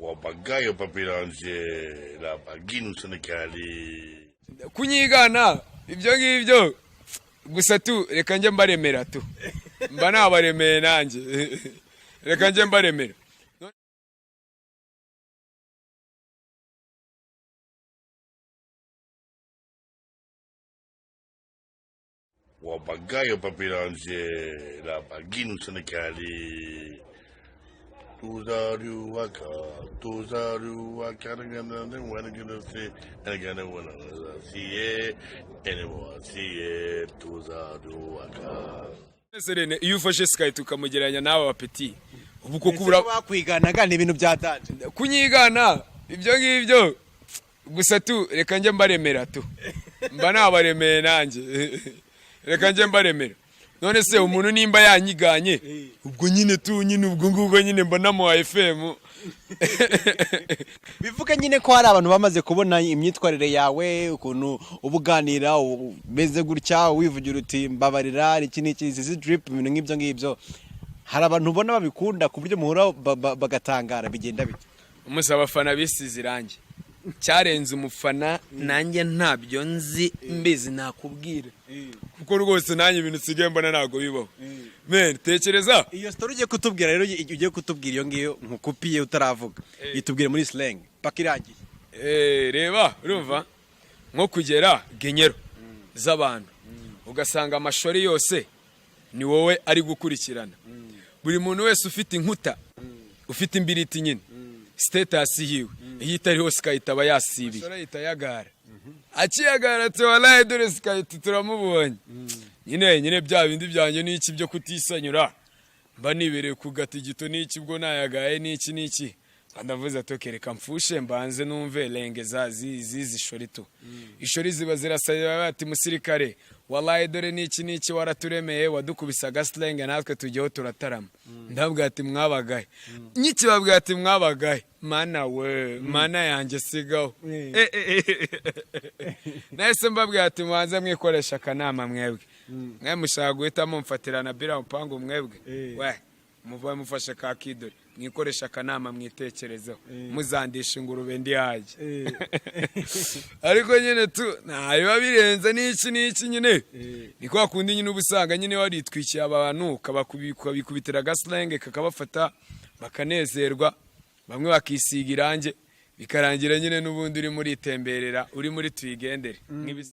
Wapagayo papiranje la baginu Senegali kunyigana ibyo ngibyo gusa tu reka nje mbaremera tu mba nabaremeye nanjye reka nje mbaremera Wapagayo papiranje la baginu Senegali Tuzaru waka gonna say and gonna wanna see it anymore see it tuzaru waka Serene iyo ufashe Sky tukamugeranya nawe bapeti ubu ko kubura bakwiganaga ni ibintu byatanje kunyigana ibyo ngibyo gusa tu reka nje mbaremera tu mba nabaremeye nanjye reka nje mbaremera none se umuntu nimba yanyiganye ubwo nyine tu nyine ubwo ngubwo nyine mba namuhaye FM bivuga nyine ko hari abantu bamaze kubona imyitwarire yawe ukuntu ubuganira umeze gutya wivugira uti mbabarira iki niki izi drip ibintu nk'ibyo ngibyo hari abantu ubona babikunda ku buryo muhura bagatangara bigenda bite umusaba abafana bisize irangi cyarenze umufana nanjye ntabyo nzi mbizi nakubwira kuko rwose nanjye ibintu sigaye mbona nago bibaho men tekereza iyo story ugiye kutubwira rero ugiye kutubwira iyo ngiyo nkukupiye utaravuga yitubwire muri slang pakirangiye reba urumva nko kugera genyero z'abantu ugasanga amashori yose ni wowe ari gukurikirana buri muntu wese ufite inkuta ufite imbiriti nyine status yiwe ihita ariho Sky itaba yasibiye ashora itayagara akiyagara ati wallahi dore Sky turamubonye nyine bya bindi byanjye n'iki byo kutisanyura mba nibereye ku gatigito n'iki bwo nayagaye n'iki ndavuze atokereka mfushe mbanze numve lenge zizi shorito ishori ziba zirasaba bati musirikare wallahi dore n'iki waraturemeye wadukubisaga slang natwe tujyeho turatarama ndabwira ati mwabagaye babwira ati mwabagaye mana yanjye sigaho nahise mbabwira ati mwanze mwikoresha akanama mwebwe mwe mushaka guhitamo mfatirana bira mupangu mwebwe we muva mufashe ka kidori mwikoresha akanama mwitekerezeho muzandisha ingurube ndi haje ariko nyine tu ntayo birenze n'iki nyine ni kwa kundi nyine ubusanga nyine waritwikiye abantu kabikubitira gaslenge kakabafata bakanezerwa bamwe bakisiga irange bikarangira nyine n'ubundi uri muri temberera uri muri tuyigendere